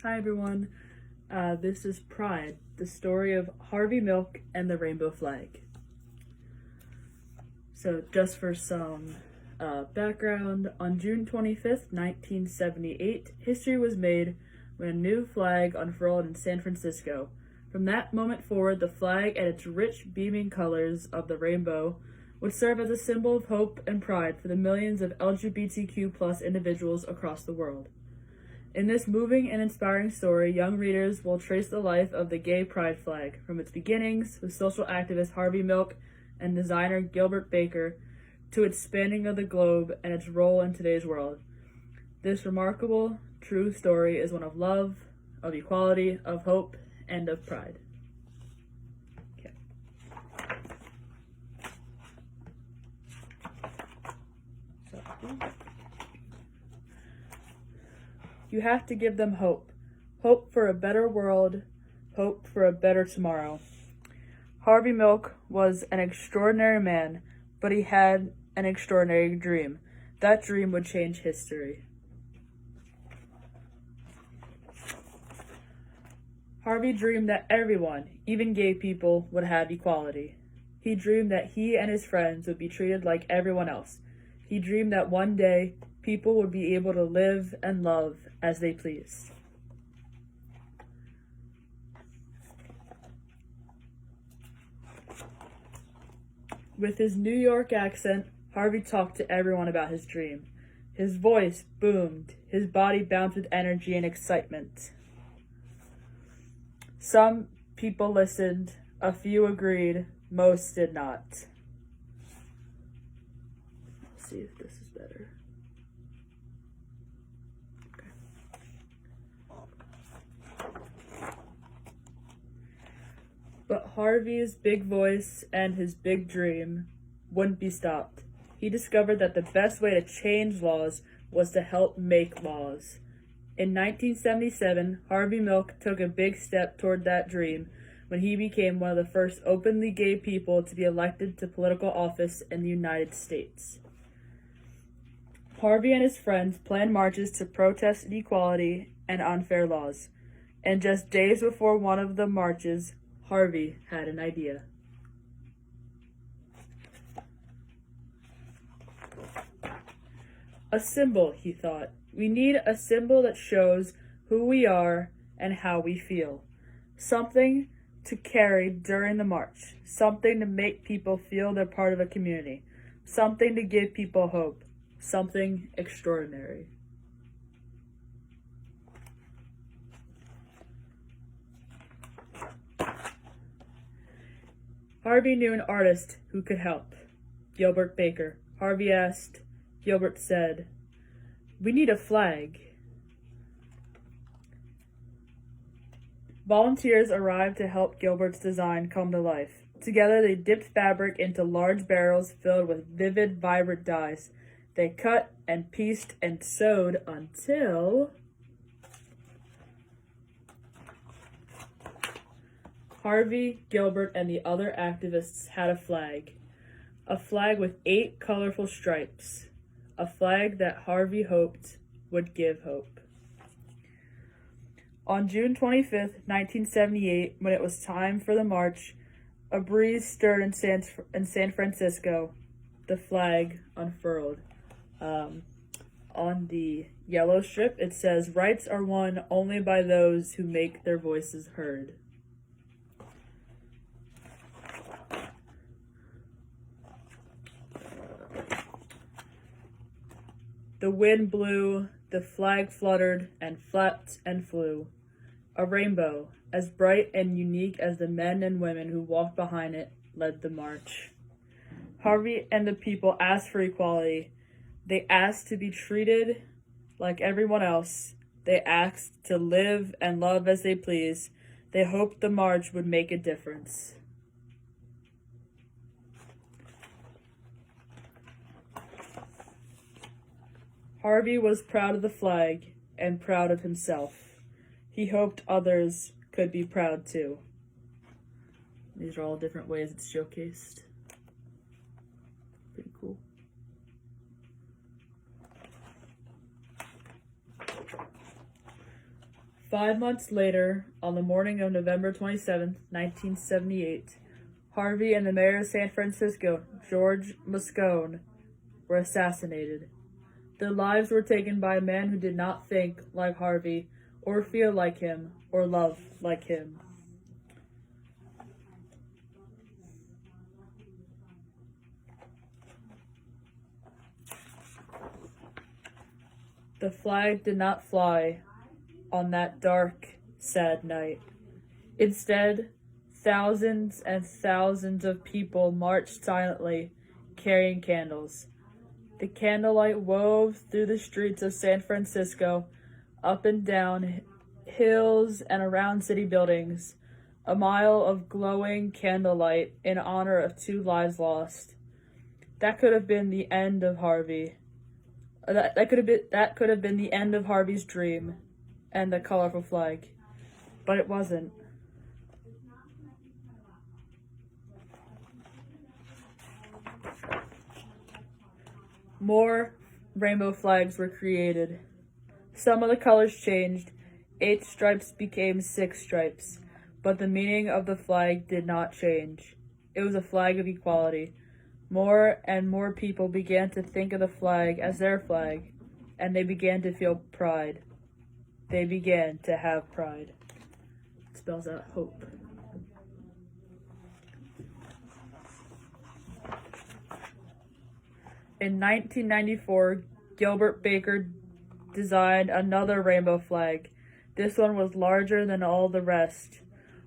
Hi everyone, this is Pride, the story of Harvey Milk and the rainbow flag. So just for some background, on June 25th, 1978, history was made when a new flag unfurled in San Francisco. From that moment forward, the flag and its rich beaming colors of the rainbow would serve as a symbol of hope and pride for the millions of LGBTQ+ individuals across the world. In this moving and inspiring story, young readers will trace the life of the gay pride flag, from its beginnings with social activist Harvey Milk and designer Gilbert Baker, to its spanning of the globe and its role in today's world. This remarkable, true story is one of love, of equality, of hope, and of pride. Okay. You have to give them hope. Hope for a better world. Hope for a better tomorrow. Harvey Milk was an extraordinary man, but he had an extraordinary dream. That dream would change history. Harvey dreamed that everyone, even gay people, would have equality. He dreamed that he and his friends would be treated like everyone else. He dreamed that one day, people would be able to live and love as they please. With his New York accent, Harvey talked to everyone about his dream. His voice boomed, his body bounced with energy and excitement. Some people listened, a few agreed, most did not. Let's see if this is better. But Harvey's big voice and his big dream wouldn't be stopped. He discovered that the best way to change laws was to help make laws. In 1977, Harvey Milk took a big step toward that dream when he became one of the first openly gay people to be elected to political office in the United States. Harvey and his friends planned marches to protest inequality and unfair laws. And just days before one of the marches, Harvey had an idea. A symbol, he thought. We need a symbol that shows who we are and how we feel. Something to carry during the march. Something to make people feel they're part of a community. Something to give people hope. Something extraordinary. Harvey knew an artist who could help. Gilbert Baker. Harvey asked. Gilbert said, "We need a flag." Volunteers arrived to help Gilbert's design come to life. Together they dipped fabric into large barrels filled with vivid, vibrant dyes. They cut and pieced and sewed until Harvey, Gilbert, and the other activists had a flag. A flag with 8 colorful stripes. A flag that Harvey hoped would give hope. On June 25th, 1978, when it was time for the march, a breeze stirred in San Francisco. The flag unfurled. On the yellow strip, it says, "Rights are won only by those who make their voices heard." The wind blew, the flag fluttered and flapped and flew. A rainbow, as bright and unique as the men and women who walked behind it, led the march. Harvey and the people asked for equality. They asked to be treated like everyone else. They asked to live and love as they please. They hoped the march would make a difference. Harvey was proud of the flag and proud of himself. He hoped others could be proud too. These are all different ways it's showcased. Pretty cool. 5 months later, on the morning of November 27th, 1978, Harvey and the mayor of San Francisco, George Moscone, were assassinated. Their lives were taken by a man who did not think like Harvey, or feel like him, or love like him. The flag did not fly on that dark, sad night. Instead, thousands and thousands of people marched silently, carrying candles. The candlelight wove through the streets of San Francisco, up and down hills and around city buildings, a mile of glowing candlelight in honor of 2 lives lost. That could have been the end of Harvey. That could have been the end of Harvey's dream and the colorful flag. But it wasn't. More rainbow flags were created. Some of the colors changed. 8 stripes became 6 stripes. But the meaning of the flag did not change. It was a flag of equality. More and more people began to think of the flag as their flag, and they began to feel pride. They began to have pride. It spells out hope. In 1994, Gilbert Baker designed another rainbow flag. This one was larger than all the rest.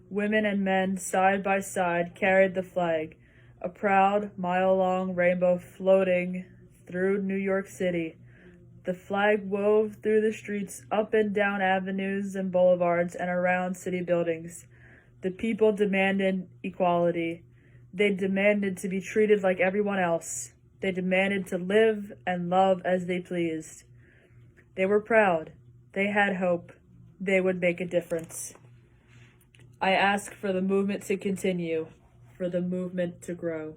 Women and men, side by side, carried the flag, a proud, mile-long rainbow floating through New York City. The flag wove through the streets, up and down avenues and boulevards, and around city buildings. The people demanded equality. They demanded to be treated like everyone else. They demanded to live and love as they pleased. They were proud. They had hope. They would make a difference. I ask for the movement to continue, for the movement to grow.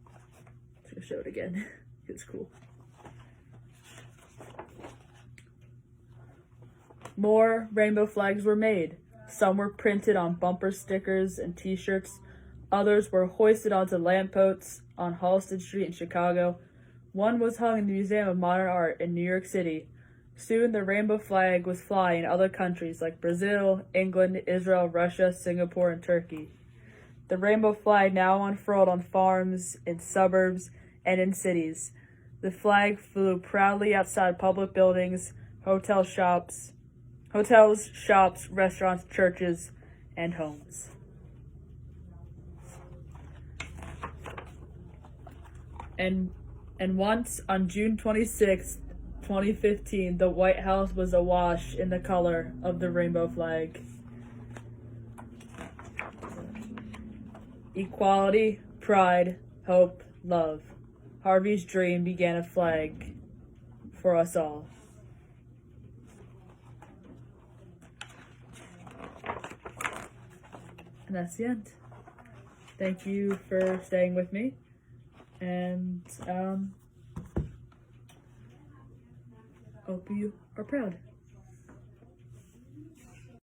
I'm going to show it again. It's cool. More rainbow flags were made. Some were printed on bumper stickers and t-shirts. Others were hoisted onto lampposts on Halsted Street in Chicago. One was hung in the Museum of Modern Art in New York City. Soon the rainbow flag was flying in other countries like Brazil, England, Israel, Russia, Singapore, and Turkey. The rainbow flag now unfurled on farms, in suburbs, and in cities. The flag flew proudly outside public buildings, hotels, shops, restaurants, churches, and homes. And once, on June 26, 2015, the White House was awash in the color of the rainbow flag. Equality, pride, hope, love. Harvey's dream began a flag for us all. And that's the end. Thank you for staying with me. And hope you are proud.